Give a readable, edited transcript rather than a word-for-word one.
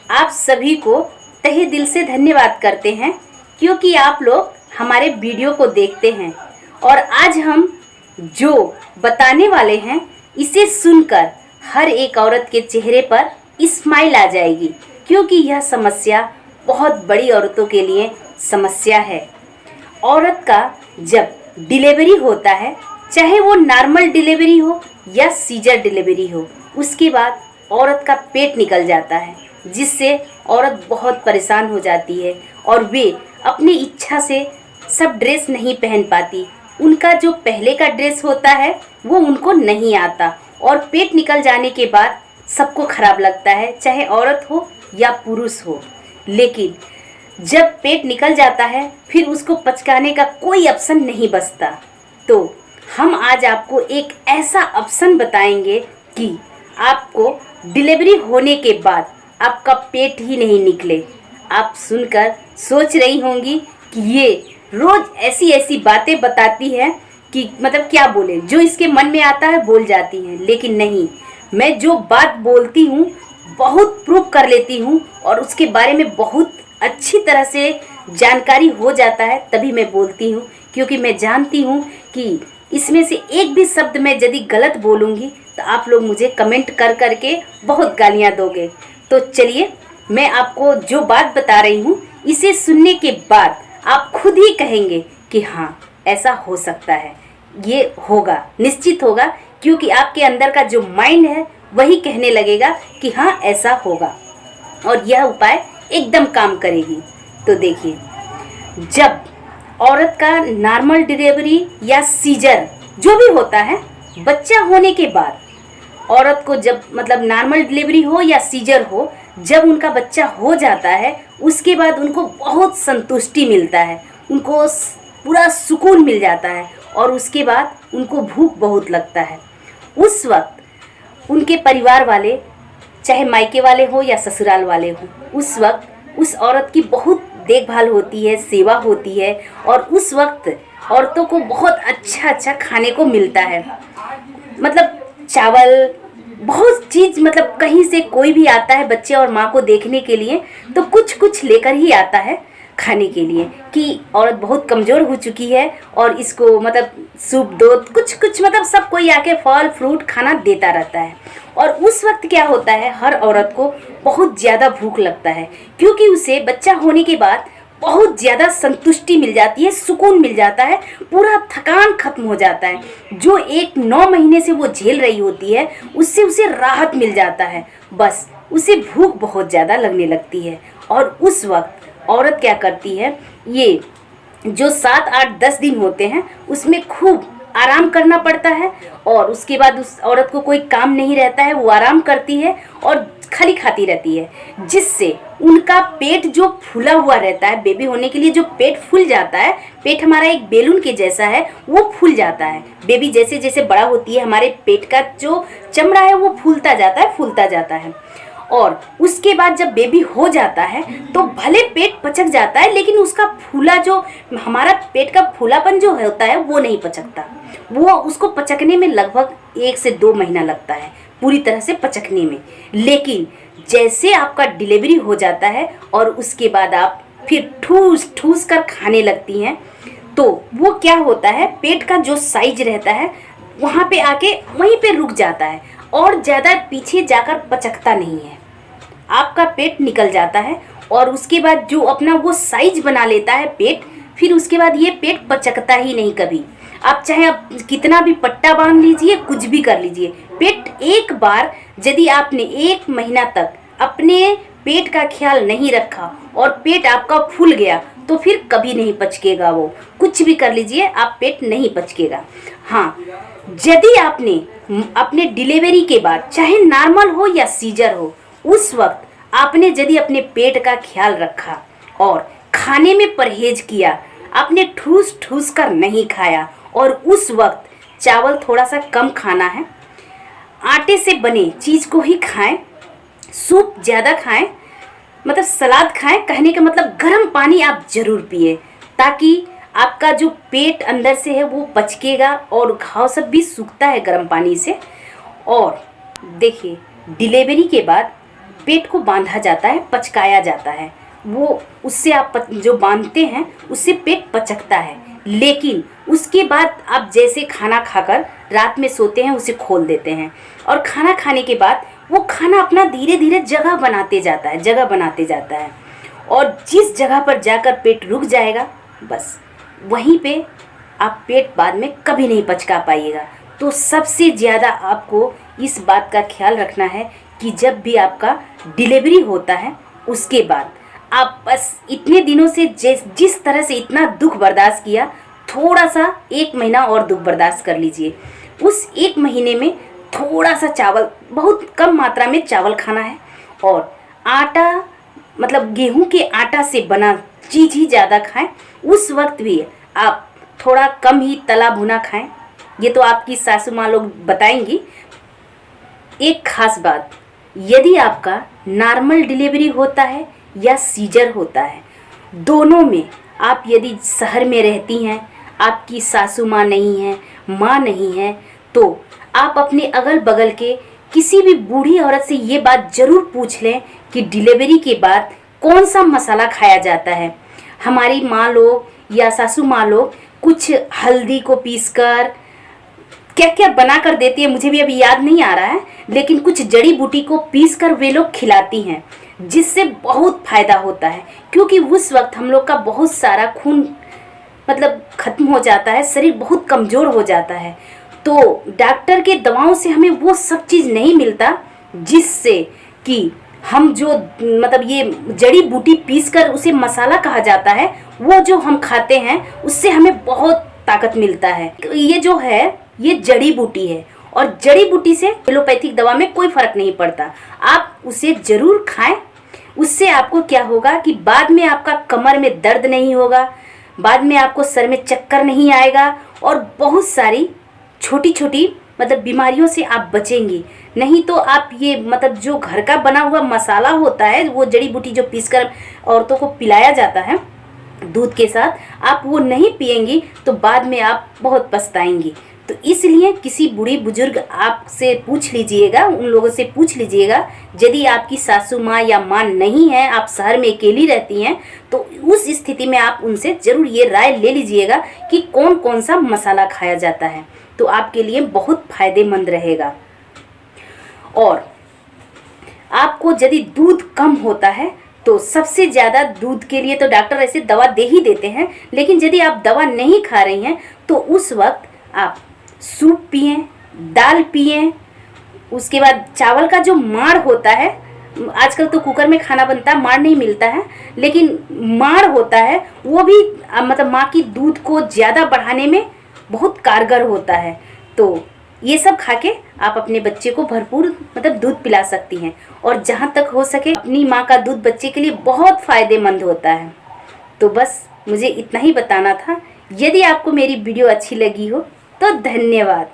आप सभी को तहे दिल से धन्यवाद करते हैं क्योंकि आप लोग हमारे वीडियो को देखते हैं। और आज हम जो बताने वाले हैं इसे सुनकर हर एक औरत के चेहरे पर स्माइल आ जाएगी, क्योंकि यह समस्या बहुत बड़ी औरतों के लिए समस्या है। औरत का जब डिलीवरी होता है, चाहे वो नॉर्मल डिलीवरी हो या सीजर डिलीवरी हो, उसके बाद औरत का पेट निकल जाता है, जिससे औरत बहुत परेशान हो जाती है और वे अपनी इच्छा से सब ड्रेस नहीं पहन पाती। उनका जो पहले का ड्रेस होता है वो उनको नहीं आता और पेट निकल जाने के बाद सबको खराब लगता है, चाहे औरत हो या पुरुष हो। लेकिन जब पेट निकल जाता है फिर उसको पचकाने का कोई ऑप्शन नहीं बचता। तो हम आज आपको एक ऐसा ऑप्शन बताएंगे कि आपको डिलीवरी होने के बाद आपका पेट ही नहीं निकले। आप सुनकर सोच रही होंगी कि ये रोज ऐसी ऐसी बातें बताती है कि मतलब क्या बोले, जो इसके मन में आता है बोल जाती हैं। लेकिन नहीं, मैं जो बात बोलती हूँ बहुत प्रूफ कर लेती हूँ और उसके बारे में बहुत अच्छी तरह से जानकारी हो जाता है, तभी मैं बोलती हूँ। क्योंकि मैं जानती हूँ कि इसमें से एक भी शब्द मैं यदि गलत बोलूँगी तो आप लोग मुझे कमेंट कर करके बहुत गालियाँ दोगे। तो चलिए, मैं आपको जो बात बता रही हूँ इसे सुनने के बाद आप खुद ही कहेंगे कि हाँ, ऐसा हो सकता है, ये होगा, निश्चित होगा। क्योंकि आपके अंदर का जो माइंड है वही कहने लगेगा कि हाँ, ऐसा होगा और यह उपाय एकदम काम करेगी। तो देखिए, जब औरत का नॉर्मल डिलीवरी या सीजर जो भी होता है, बच्चा होने के बाद औरत को जब मतलब नॉर्मल डिलीवरी हो या सीजर हो, जब उनका बच्चा हो जाता है उसके बाद उनको बहुत संतुष्टि मिलता है, उनको पूरा सुकून मिल जाता है और उसके बाद उनको भूख बहुत लगता है। उस वक्त उनके परिवार वाले, चाहे मायके वाले हो या ससुराल वाले हो, उस वक्त उस औरत की बहुत देखभाल होती है, सेवा होती है और उस वक्त औरतों को बहुत अच्छा अच्छा खाने को मिलता है। मतलब चावल, बहुत चीज़, मतलब कहीं से कोई भी आता है बच्चे और माँ को देखने के लिए तो कुछ कुछ लेकर ही आता है खाने के लिए कि औरत बहुत कमज़ोर हो चुकी है और इसको मतलब सूप दूध कुछ कुछ मतलब सब कोई आके फल फ्रूट खाना देता रहता है। और उस वक्त क्या होता है, हर औरत को बहुत ज़्यादा भूख लगता है, क्योंकि उसे बच्चा होने के बाद बहुत ज़्यादा संतुष्टि मिल जाती है, सुकून मिल जाता है, पूरा थकान खत्म हो जाता है। जो एक 9 महीने से वो झेल रही होती है उससे उसे राहत मिल जाता है, बस उसे भूख बहुत ज़्यादा लगने लगती है। और उस वक्त औरत क्या करती है, ये जो 7, 8, 10 दिन होते हैं उसमें खूब आराम करना पड़ता है और उसके बाद उस औरत को कोई काम नहीं रहता है, वो आराम करती है और खाली खाती रहती है, जिससे उनका पेट जो फूला हुआ रहता है, बेबी होने के लिए जो पेट फूल जाता है, पेट हमारा एक बेलून के जैसा है, वो फूल जाता है। बेबी जैसे जैसे बड़ा होती है हमारे पेट का जो चमड़ा है वो फूलता जाता है, फूलता जाता है। और उसके बाद जब बेबी हो जाता है तो भले पेट पचक जाता है, लेकिन उसका फूला जो हमारा पेट का फूलापन जो होता है वो नहीं पचकता। वो उसको पचकने में लगभग 1 से 2 महीना लगता है पूरी तरह से पचकने में। लेकिन जैसे आपका डिलीवरी हो जाता है और उसके बाद आप फिर ठूस ठूस कर खाने लगती हैं, तो वो क्या होता है, पेट का जो साइज रहता है वहाँ पे आके वहीं पे रुक जाता है और ज़्यादा पीछे जाकर पचकता नहीं है। आपका पेट निकल जाता है और उसके बाद जो अपना वो साइज बना लेता है पेट, फिर उसके बाद ये पेट पचकता ही नहीं कभी। आप चाहे आप कितना भी पट्टा बांध लीजिए, कुछ भी कर लीजिए, पेट एक बार यदि आपने 1 महीना तक अपने पेट का ख्याल नहीं रखा और पेट आपका फूल गया तो फिर कभी नहीं पचकेगा। वो कुछ भी कर लीजिए, आप पेट नहीं पचकेगा। हाँ, यदि आपने अपने डिलीवरी के बाद, चाहे नॉर्मल हो या सीजर हो, उस वक्त आपने यदि अपने पेट का ख्याल रखा और खाने में परहेज किया, आपने ठूस ठूस कर नहीं खाया और उस वक्त चावल थोड़ा सा कम खाना है, आटे से बने चीज़ को ही खाएं, सूप ज़्यादा खाएं, मतलब सलाद खाएं, कहने का मतलब गर्म पानी आप ज़रूर पिए, ताकि आपका जो पेट अंदर से है वो पचकेगा और घाव सब भी सूखता है गर्म पानी से। और देखिए, डिलीवरी के बाद पेट को बांधा जाता है, पचकाया जाता है। वो उससे आप जो बांधते हैं उससे पेट पचकता है। लेकिन उसके बाद आप जैसे खाना खाकर रात में सोते हैं उसे खोल देते हैं, और खाना खाने के बाद वो खाना अपना धीरे धीरे जगह बनाते जाता है, और जिस जगह पर जाकर पेट रुक जाएगा बस वहीं पे आप पेट बाद में कभी नहीं पचका पाइएगा। तो सबसे ज़्यादा आपको इस बात का ख्याल रखना है कि जब भी आपका डिलीवरी होता है उसके बाद आप बस इतने दिनों से जिस तरह से इतना दुख बर्दाश्त किया, थोड़ा सा 1 महीना और दुख बर्दाश्त कर लीजिए। उस 1 महीने में थोड़ा सा चावल, बहुत कम मात्रा में चावल खाना है, और आटा मतलब गेहूं के आटा से बना चीज़ ही ज़्यादा खाएं। उस वक्त भी आप थोड़ा कम ही तला भुना खाएं। ये तो आपकी सासू माँ लोग बताएंगी। एक खास बात, यदि आपका नॉर्मल डिलीवरी होता है या सीजर होता है, दोनों में आप यदि शहर में रहती हैं, आपकी सासू माँ नहीं है, माँ नहीं है, तो आप अपने अगल बगल के किसी भी बूढ़ी औरत से ये बात ज़रूर पूछ लें कि डिलीवरी के बाद कौन सा मसाला खाया जाता है। हमारी माँ लोग या सासू माँ लोग कुछ हल्दी को पीसकर क्या क्या बना कर देती है, मुझे भी अभी याद नहीं आ रहा है, लेकिन कुछ जड़ी बूटी को पीसकर वे लोग खिलाती हैं, जिससे बहुत फ़ायदा होता है। क्योंकि उस वक्त हम लोग का बहुत सारा खून मतलब ख़त्म हो जाता है, शरीर बहुत कमज़ोर हो जाता है। तो डॉक्टर के दवाओं से हमें वो सब चीज़ नहीं मिलता, जिससे कि हम जो मतलब ये जड़ी बूटी पीसकर उसे मसाला कहा जाता है, वो जो हम खाते हैं उससे हमें बहुत ताकत मिलता है। ये जो है ये जड़ी बूटी है, और जड़ी बूटी से एलोपैथिक दवा में कोई फ़र्क नहीं पड़ता। आप उसे ज़रूर खाएं। उससे आपको क्या होगा कि बाद में आपका कमर में दर्द नहीं होगा, बाद में आपको सर में चक्कर नहीं आएगा, और बहुत सारी छोटी छोटी मतलब बीमारियों से आप बचेंगी। नहीं तो आप ये मतलब जो घर का बना हुआ मसाला होता है, वो जड़ी बूटी जो पीसकर औरतों को पिलाया जाता है दूध के साथ, आप वो नहीं पिएंगी तो बाद में आप बहुत पछताएंगी। तो इसलिए किसी बूढ़ी बुजुर्ग आपसे पूछ लीजिएगा, उन लोगों से पूछ लीजिएगा, यदि आपकी सासू माँ या माँ नहीं है, आप शहर में अकेली रहती हैं, तो उस स्थिति में आप उनसे ज़रूर ये राय ले लीजिएगा कि कौन कौन सा मसाला खाया जाता है, तो आपके लिए बहुत फ़ायदेमंद रहेगा। और आपको यदि दूध कम होता है तो सबसे ज़्यादा दूध के लिए तो डॉक्टर ऐसे दवा दे ही देते हैं, लेकिन यदि आप दवा नहीं खा रही हैं तो उस वक्त आप सूप पिएं, दाल पिएं। उसके बाद चावल का जो माड़ होता है, आजकल तो कुकर में खाना बनता है, माड़ नहीं मिलता है, लेकिन माड़ होता है, वो भी मतलब माँ की दूध को ज़्यादा बढ़ाने में बहुत कारगर होता है। तो ये सब खा के आप अपने बच्चे को भरपूर मतलब दूध पिला सकती हैं, और जहाँ तक हो सके अपनी माँ का दूध बच्चे के लिए बहुत फ़ायदेमंद होता है। तो बस मुझे इतना ही बताना था। यदि आपको मेरी वीडियो अच्छी लगी हो तो धन्यवाद।